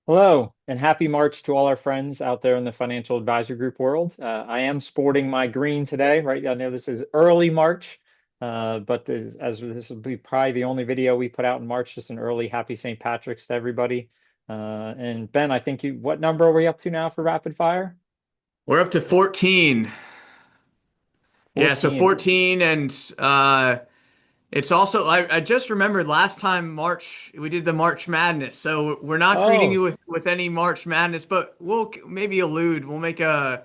Hello, and happy March to all our friends out there in the financial advisor group world. I am sporting my green today, right? I know this is early March, but as this will be probably the only video we put out in March, just an early happy St. Patrick's to everybody. And Ben, I think what number are we up to now for rapid fire? We're up to 14. Yeah, so 14. 14 and it's also I just remembered last time March we did the March Madness. So we're not greeting you Oh, with any March Madness, but we'll maybe allude. We'll make a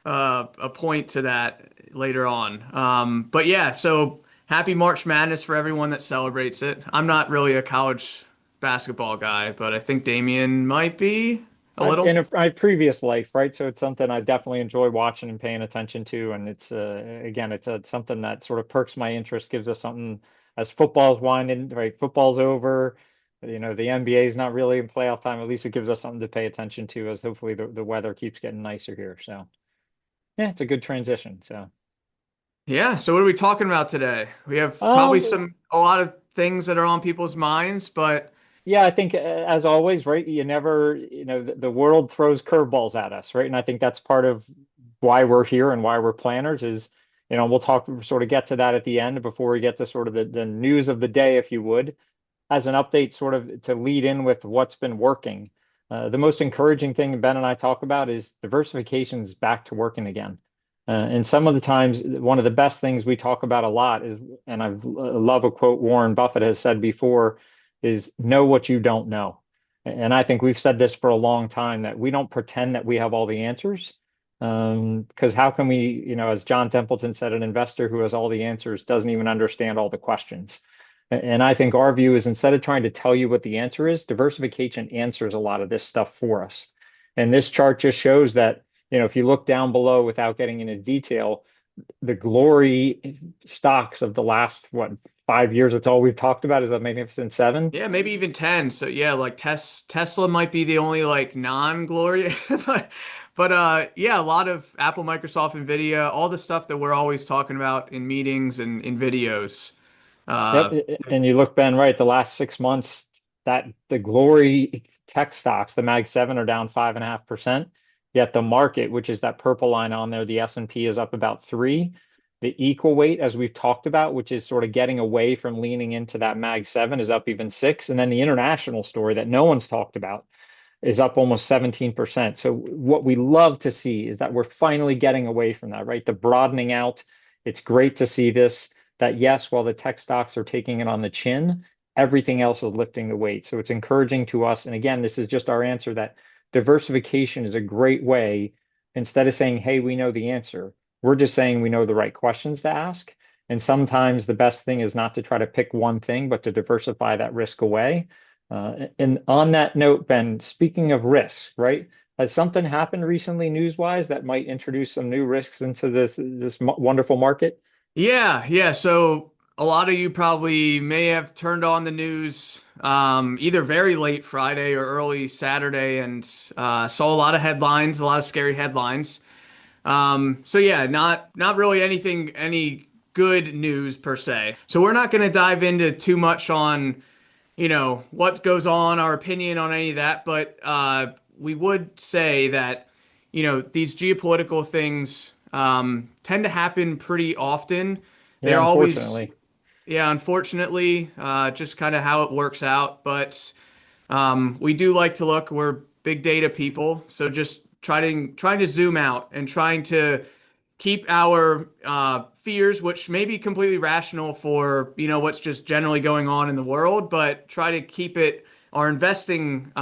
point to that later on. But yeah, so happy March Madness for everyone that celebrates it. I'm not really a college basketball guy, but I think Damien might be a In little. my previous life, right? So it's something I definitely enjoy watching and paying attention to, and it's again, it's something that sort of perks my interest, gives us something as football's winding, right? Football's over, the NBA is not really in playoff time. At least it gives us something to pay attention to, as hopefully the weather keeps getting nicer here. So yeah, it's a good transition. So Yeah, so what are we talking about today? We have probably um, a lot of things that are on people's minds, but yeah, I think as always, right? You never, the world throws curveballs at us, right? And I think that's part of why we're here and why we're planners is, we'll sort of get to that at the end before we get to sort of the news of the day, if you would, as an update, sort of to lead in with what's been working. The most encouraging thing Ben and I talk about is diversification is back to working again. And some of the times, one of the best things we talk about a lot is, and I love a quote Warren Buffett has said before, is know what you don't know. And I think we've said this for a long time that we don't pretend that we have all the answers. Because how can we, as John Templeton said, an investor who has all the answers doesn't even understand all the questions. And I think our view is instead of trying to tell you what the answer is, diversification answers a lot of this stuff for us. And this chart just shows that, if you look down below without getting into detail, the glory stocks of the last, what, 5 years, it's all we've talked about is the Magnificent Seven. yeah, maybe even 10. So yeah, like Tesla might be the only like non-glory, but yeah, a lot of Apple, Microsoft, Nvidia, all the stuff that we're always talking about in meetings and in videos. Yep. Uh, And you look, Ben, right, the last 6 months, that the glory tech stocks, the Mag 7 are down 5.5%. Yet the market, which is that purple line on there, the S&P is up about 3. The equal weight, as we've talked about, which is sort of getting away from leaning into that Mag 7, is up even 6. And then the international story that no one's talked about is up almost 17%. So what we love to see is that we're finally getting away from that, right? The broadening out. It's great to see this, that yes, while the tech stocks are taking it on the chin, everything else is lifting the weight. So it's encouraging to us. And again, this is just our answer that diversification is a great way. Instead of saying, hey, we know the answer, we're just saying we know the right questions to ask. And sometimes the best thing is not to try to pick one thing, but to diversify that risk away. And on that note, Ben, speaking of risks, right? Has something happened recently news-wise that might introduce some new risks into this wonderful market? yeah. So a lot of you probably may have turned on the news either very late Friday or early Saturday and saw a lot of headlines, a lot of scary headlines. So yeah, not really any good news per se. So we're not going to dive into too much on, what goes on, our opinion on any of that, but we would say that, these geopolitical things tend to happen pretty often. Yeah, They're always, unfortunately. yeah, unfortunately, just kind of how it works out. But we do like to look. We're big data people, so just trying to zoom out and trying to keep our fears, which may be completely rational for what's just generally going on in the world, but try to keep it our investing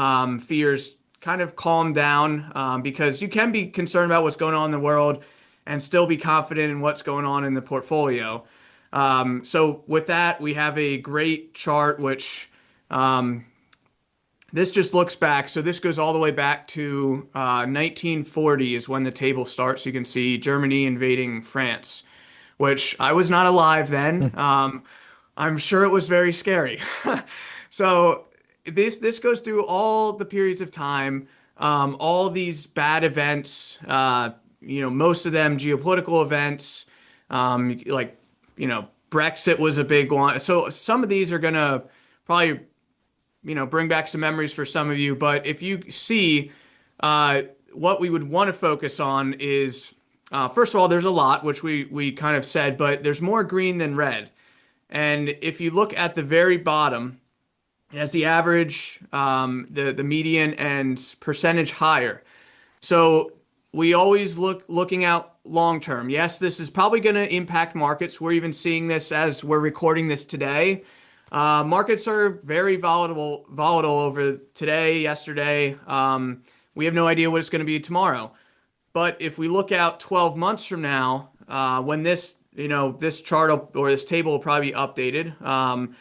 fears kind of calm down because you can be concerned about what's going on in the world and still be confident in what's going on in the portfolio. So with that, we have a great chart which um, this just looks back. So this goes all the way back to 1940 is when the table starts. You can see Germany invading France, which I was not alive then. I'm sure it was very scary. So this goes through all the periods of time, all these bad events. Most of them geopolitical events, like Brexit was a big one. So some of these are gonna probably bring back some memories for some of you. But if you see, uh, what we would want to focus on is, first of all, there's a lot, which we kind of said, but there's more green than red. And if you look at the very bottom, it has the average, the median, and percentage higher. So we always looking out long term. Yes, this is probably going to impact markets. We're even seeing this as we're recording this today. Markets are very volatile over today, yesterday. We have no idea what it's going to be tomorrow. But if we look out 12 months from now, when this chart or this table will probably be updated.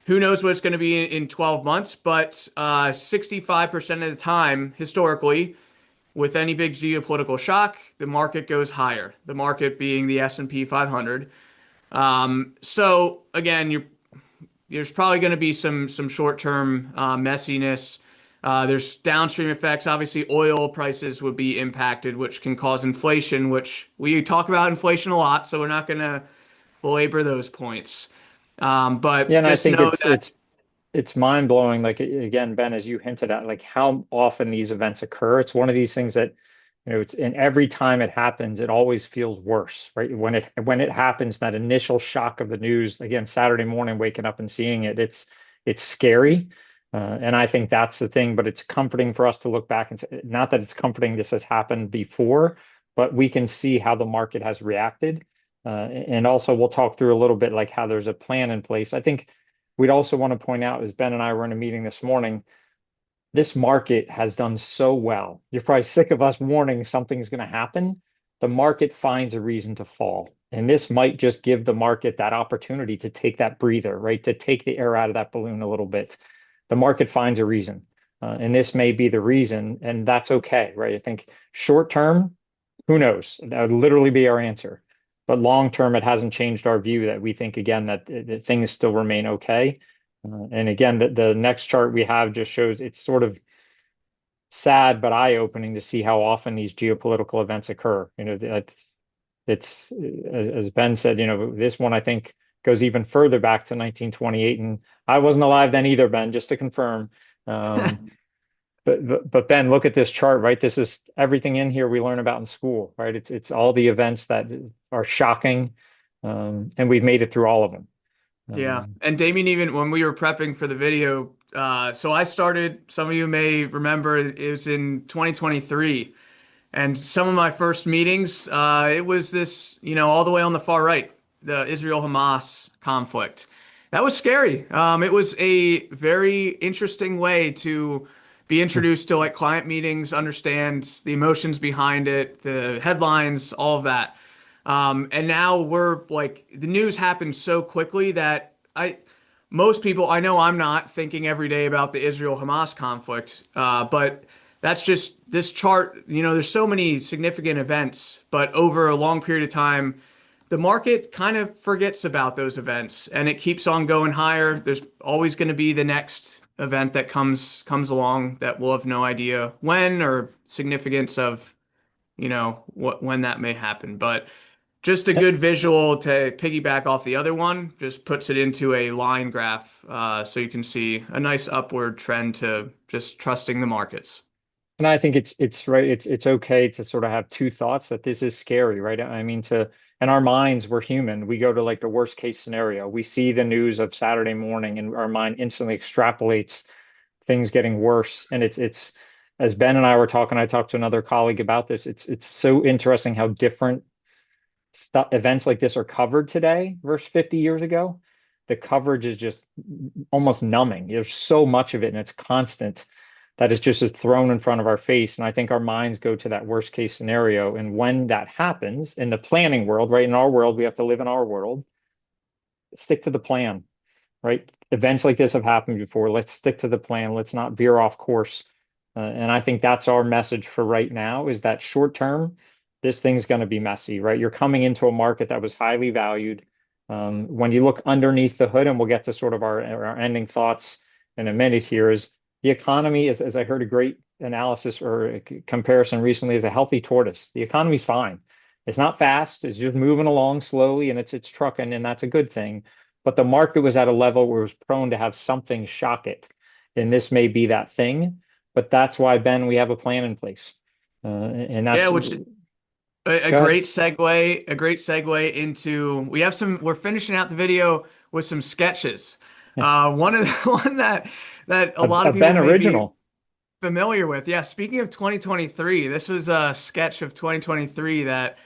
Who knows what it's going to be in 12 months, but 65% of the time, historically, with any big geopolitical shock, the market goes higher. The market being the S&P 500. So again, there's probably going to be some short-term messiness. There's downstream effects. Obviously, oil prices would be impacted, which can cause inflation, which we talk about inflation a lot, so we're not going to belabor those points. Yeah, But and I just think know that, it's mind blowing. Like again, Ben, as you hinted at, like how often these events occur. It's one of these things that, it's and every time it happens, it always feels worse, right? When it happens, that initial shock of the news, again, Saturday morning, waking up and seeing it, it's scary. And I think that's the thing, but it's comforting for us to look back and say, not that it's comforting this has happened before, but we can see how the market has reacted. And also we'll talk through a little bit like how there's a plan in place. I think we'd also want to point out, as Ben and I were in a meeting this morning, this market has done so well. You're probably sick of us warning something's going to happen. The market finds a reason to fall. And this might just give the market that opportunity to take that breather, right? To take the air out of that balloon a little bit. The market finds a reason. And this may be the reason, and that's okay, right? I think short term, who knows? That would literally be our answer. But long term, it hasn't changed our view that we think, again, that things still remain okay. And again, the next chart we have just shows it's sort of sad but eye-opening to see how often these geopolitical events occur. It's as Ben said, this one I think goes even further back to 1928, and I wasn't alive then either, Ben, just to confirm. Um, but Ben, look at this chart, right? This is everything in here we learn about in school, right? It's all the events that are shocking, and we've made it through all of them. yeah. Um, And Damien, even when we were prepping for the video, so I started, some of you may remember, it was in 2023. And some of my first meetings, it was this, all the way on the far right, the Israel-Hamas conflict. That was scary. It was a very interesting way to be introduced to like client meetings, understand the emotions behind it, the headlines, all of that. And now we're like, the news happens so quickly that most people, I know I'm not thinking every day about the Israel-Hamas conflict, but that's just this chart. There's so many significant events, but over a long period of time, the market kind of forgets about those events and it keeps on going higher. There's always going to be the next event that comes along that we'll have no idea when or significance of, when that may happen. But just a good visual to piggyback off the other one, just puts it into a line graph, so you can see a nice upward trend to just trusting the markets. And I think it's right. It's okay to sort of have two thoughts that this is scary, right? I mean, in our minds, we're human. We go to like the worst case scenario. We see the news of Saturday morning, and our mind instantly extrapolates things getting worse. And it's as Ben and I were talking, I talked to another colleague about this. It's so interesting how different stuff events like this are covered today versus 50 years ago. The coverage is just almost numbing. There's so much of it, and it's constant that is just thrown in front of our face. And I think our minds go to that worst case scenario. And when that happens in the planning world, right? In our world, we have to live in our world, stick to the plan, right? Events like this have happened before. Let's stick to the plan. Let's not veer off course. And I think that's our message for right now is that short term, this thing's going to be messy, right? You're coming into a market that was highly valued. When you look underneath the hood, and we'll get to sort of our ending thoughts in a minute here, is the economy is, as I heard a great analysis or a comparison recently, is a healthy tortoise. The economy's fine. It's not fast. It's just moving along slowly, and it's trucking, and that's a good thing. But the market was at a level where it was prone to have something shock it. and this may be that thing. But that's why, Ben, we have a plan in place. And Yeah, that's which a go ahead. great segue into we're finishing out the video with some sketches. One of the one that a lot A of people Ben may be original. familiar with. Yeah, speaking of 2023, this was a sketch of 2023 that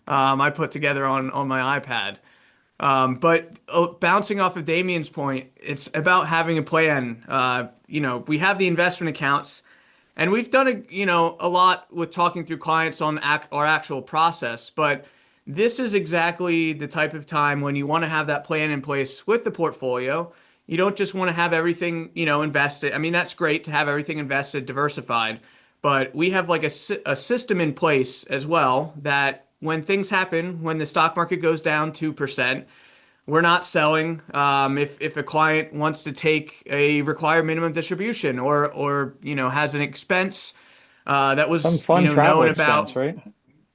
I put together on my iPad. But bouncing off of Damien's point, it's about having a plan. We have the investment accounts, and we've done a lot with talking through clients on our actual process. But this is exactly the type of time when you want to have that plan in place with the portfolio. You don't just want to have everything, invested. I mean, that's great to have everything invested, diversified, but we have like a system in place as well that when things happen, when the stock market goes down 2%, we're not selling. If a client wants to take a required minimum distribution or has an expense that Some was fun travel known expense, about. right?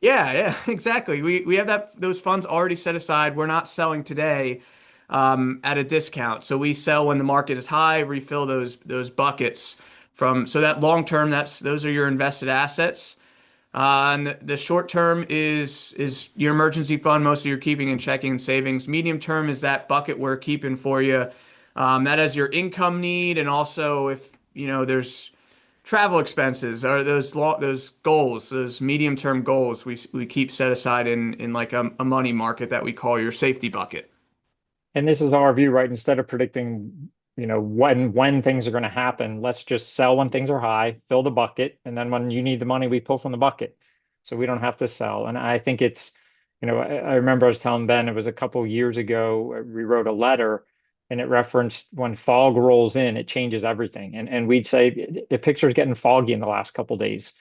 Yeah, exactly. We have those funds already set aside. We're not selling today at a discount. So we sell when the market is high, refill those buckets from so that long term, those are your invested assets. And the short term is your emergency fund, most of your keeping and checking and savings. Medium term is that bucket we're keeping for you. That is your income need, and also if there's travel expenses or those goals, those medium term goals we keep set aside in like a money market that we call your safety bucket. And this is our view, right? Instead of predicting, when things are going to happen, let's just sell when things are high, fill the bucket, and then when you need the money, we pull from the bucket, so we don't have to sell. And I think it's, I remember I was telling Ben it was a couple years ago. We wrote a letter, and it referenced when fog rolls in, it changes everything. And we'd say the picture's getting foggy in the last couple days.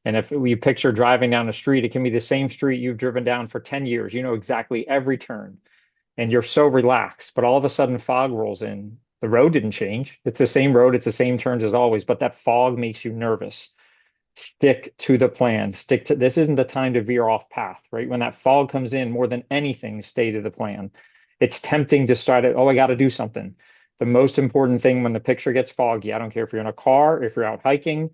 And if we picture driving down the street, it can be the same street you've driven down for 10 years. You know exactly every turn and you're so relaxed, but all of a sudden fog rolls in. The road didn't change. It's the same road, it's the same turns as always, but that fog makes you nervous. Stick to the plan. Stick to this isn't the time to veer off path, right? When that fog comes in, more than anything, stay to the plan. It's tempting to start it, oh, I got to do something. The most important thing when the picture gets foggy, I don't care if you're in a car, if you're out hiking,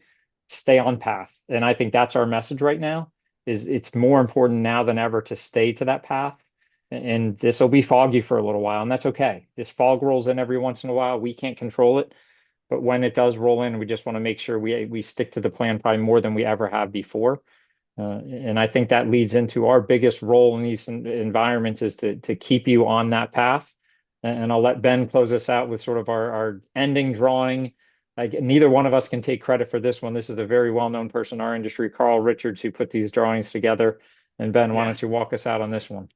stay on path. And I think that's our message right now, is it's more important now than ever to stay to that path. And this will be foggy for a little while, and that's okay. This fog rolls in every once in a while. We can't control it, but when it does roll in, we just want to make sure we stick to the plan probably more than we ever have before. And I think that leads into our biggest role in these environments is to keep you on that path. And I'll let Ben close us out with sort of our ending drawing. Like neither one of us can take credit for this one. This is a very well-known person in our industry, Carl Richards, who put these drawings together. And Ben, why don't you Yes. walk us out on this one?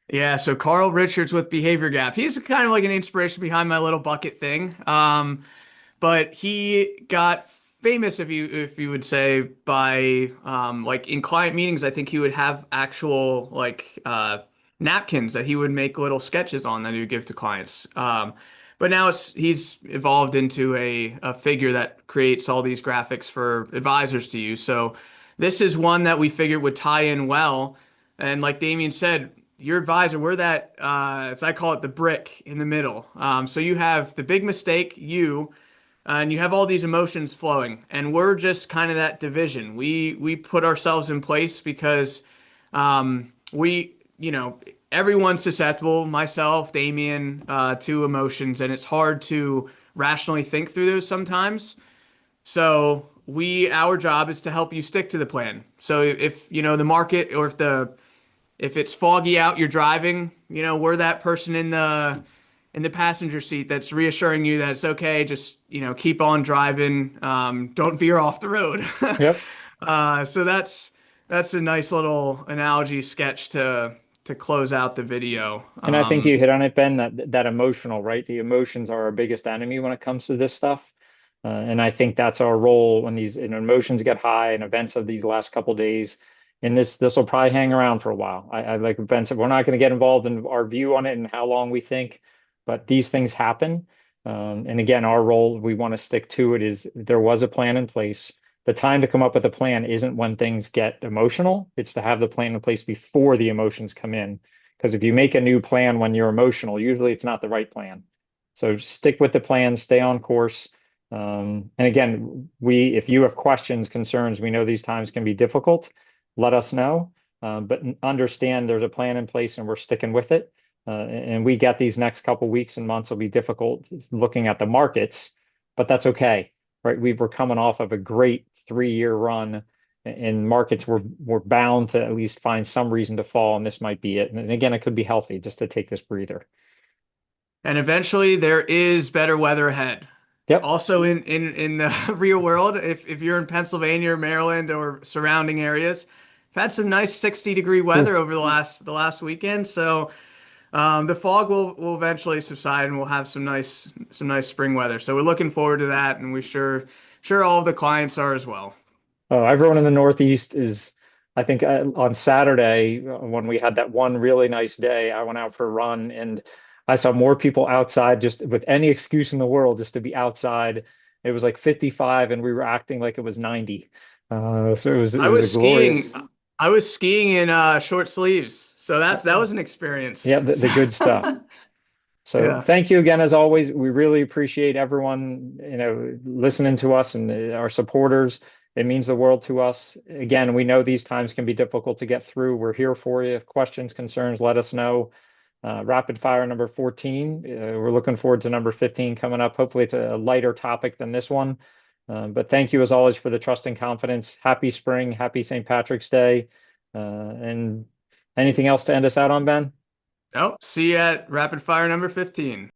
Yeah, so Carl Richards with Behavior Gap. He's kind of like an inspiration behind my little bucket thing. But he got famous, if you would say, by like in client meetings. I think he would have actual like napkins that he would make little sketches on that he would give to clients. But now he's evolved into a figure that creates all these graphics for advisors to use. So this is one that we figured would tie in well. And like Damien said, your advisor, we're that, as I call it, the brick in the middle. So you have the big mistake, and you have all these emotions flowing, and we're just kind of that division. We put ourselves in place because everyone's susceptible, myself, Damien, to emotions, and it's hard to rationally think through those sometimes. So our job is to help you stick to the plan. So if the market or if it's foggy out, you're driving, we're that person in the passenger seat that's reassuring you that it's okay, just, keep on driving, don't veer off the road. Yep. So that's a nice little analogy sketch to close out the video. And I think you hit on it, Ben, that emotional, right? The emotions are our biggest enemy when it comes to this stuff. And I think that's our role when these emotions get high and events of these last couple of days. And this will probably hang around for a while. I like Ben said, we're not going to get involved in our view on it and how long we think, but these things happen. And again, our role, we want to stick to it, is there was a plan in place. The time to come up with a plan isn't when things get emotional. It's to have the plan in place before the emotions come in. Because if you make a new plan when you're emotional, usually it's not the right plan. So stick with the plan, stay on course, And again, if you have questions, concerns, we know these times can be difficult. Let us know. But understand there's a plan in place and we're sticking with it. And we get these next couple weeks and months will be difficult looking at the markets, but that's okay, right? We're coming off of a great 3-year run, and markets were bound to at least find some reason to fall, and this might be it. And again, it could be healthy just to take this breather. And eventually there is better weather ahead. Yep. Also in the real world, if you're in Pennsylvania, Maryland, or surrounding areas, I've had some nice 60-degree weather Ooh. over the last weekend. So the fog will eventually subside and we'll have some nice spring weather. So we're looking forward to that, and we sure all of the clients are as well. Everyone in the Northeast is, I think, on Saturday, when we had that one really nice day, I went out for a run and I saw more people outside just with any excuse in the world just to be outside. It was like 55 and we were acting like it was 90. So it I was a was skiing. glorious, I was skiing in short sleeves, so that uh, was an yeah, experience. the good stuff. So Yeah. thank you again, as always. We really appreciate everyone, listening to us and our supporters. It means the world to us. Again, we know these times can be difficult to get through. We're here for you. If questions, concerns, let us know. Rapid fire number 14. We're looking forward to number 15 coming up. Hopefully, it's a lighter topic than this one. But thank you as always for the trust and confidence. Happy spring. Happy St. Patrick's Day. And anything else to end us out on, Ben? Nope. See you at rapid fire number 15.